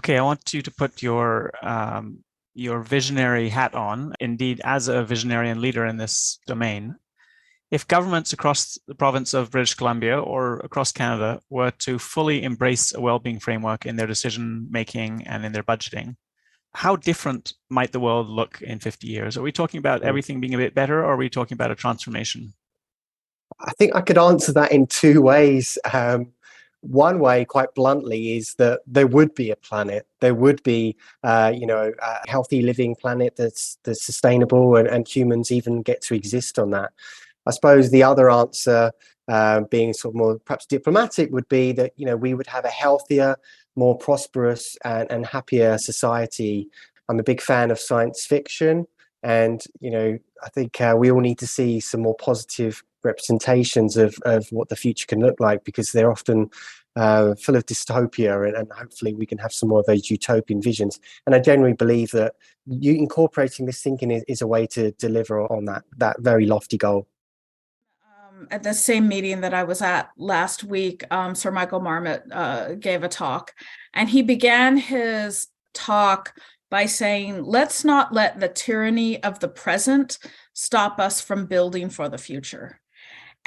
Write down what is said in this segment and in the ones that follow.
Okay, I want you to put your visionary hat on, indeed, as a visionary and leader in this domain. If governments across the province of British Columbia or across Canada were to fully embrace a well-being framework in their decision making and in their budgeting, how different might the world look in 50 years? Are we talking about everything being a bit better, or are we talking about a transformation? I think I could answer that in two ways. One way, quite bluntly, is that there would be a planet. There would be, a healthy living planet that's sustainable, and humans even get to exist on that. I suppose the other answer, being sort of more perhaps diplomatic, would be that we would have a healthier, more prosperous, and happier society. I'm a big fan of science fiction, and I think we all need to see some more positive representations of what the future can look like, because they're often full of dystopia, and hopefully we can have some more of those utopian visions. And I generally believe that you incorporating this thinking is a way to deliver on that very lofty goal. At the same meeting that I was at last week, Sir Michael Marmot gave a talk, and he began his talk by saying, let's not let the tyranny of the present stop us from building for the future.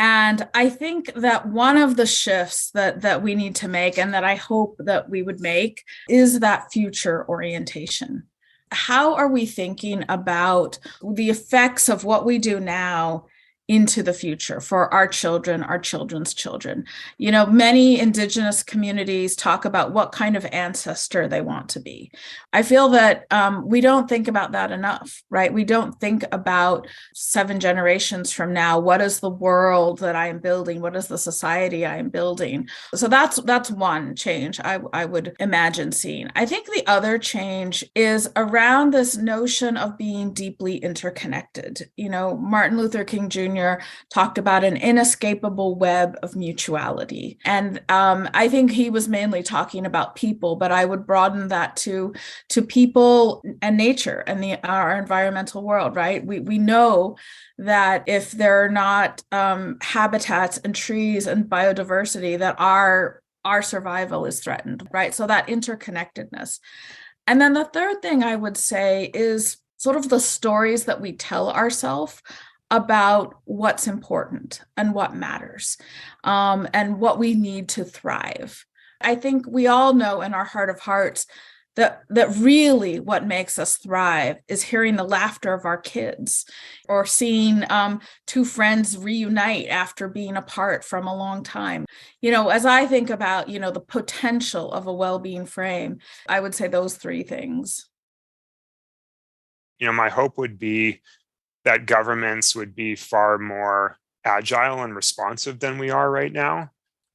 And I think that one of the shifts that we need to make, and that I hope that we would make, is that future orientation. How are we thinking about the effects of what we do now into the future for our children, our children's children? Many Indigenous communities talk about what kind of ancestor they want to be. I feel that we don't think about that enough, right? We don't think about 7 generations from now. What is the world that I am building? What is the society I am building? So that's one change I would imagine seeing. I think the other change is around this notion of being deeply interconnected. Martin Luther King Jr. talked about an inescapable web of mutuality. And I think he was mainly talking about people, but I would broaden that to people and nature and our environmental world, right? We know that if there are not habitats and trees and biodiversity, that our survival is threatened, right? So that interconnectedness. And then the third thing I would say is sort of the stories that we tell ourselves about what's important and what matters, and what we need to thrive. I think we all know in our heart of hearts that really what makes us thrive is hearing the laughter of our kids, or seeing 2 friends reunite after being apart from a long time. As I think about, the potential of a well-being frame, I would say those 3 things. My hope would be that governments would be far more agile and responsive than we are right now.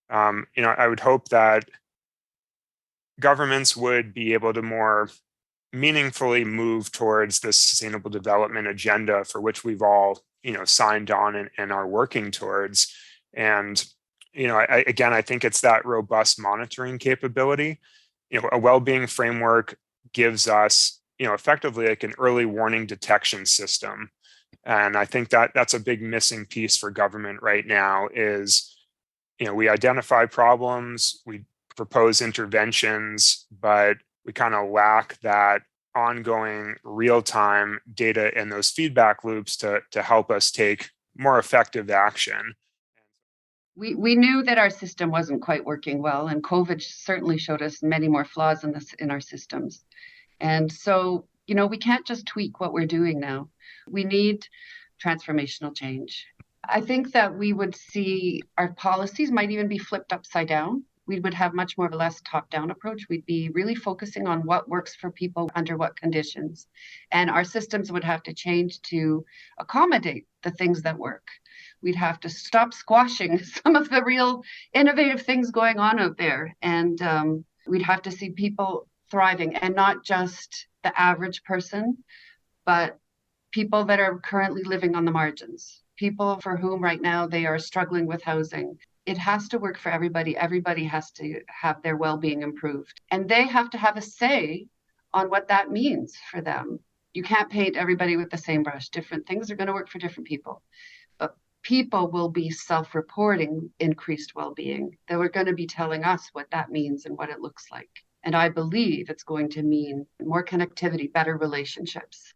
I would hope that governments would be able to more meaningfully move towards the sustainable development agenda for which we've all, signed on and are working towards. And, I think it's that robust monitoring capability. A well-being framework gives us, effectively like an early warning detection system. And I think that that's a big missing piece for government right now is, we identify problems, we propose interventions, but we kind of lack that ongoing real-time data and those feedback loops to help us take more effective action. We knew that our system wasn't quite working well, and COVID certainly showed us many more flaws in our systems. And so, we can't just tweak what we're doing now. We need transformational change. I think that we would see our policies might even be flipped upside down. We would have much more of a less top-down approach. We'd be really focusing on what works for people under what conditions. And our systems would have to change to accommodate the things that work. We'd have to stop squashing some of the real innovative things going on out there. And we'd have to see people thriving, and not just the average person, but people that are currently living on the margins, people for whom right now they are struggling with housing. It has to work for everybody. Everybody has to have their well-being improved. And they have to have a say on what that means for them. You can't paint everybody with the same brush. Different things are going to work for different people. But people will be self-reporting increased well-being. They were going to be telling us what that means and what it looks like. And I believe it's going to mean more connectivity, better relationships.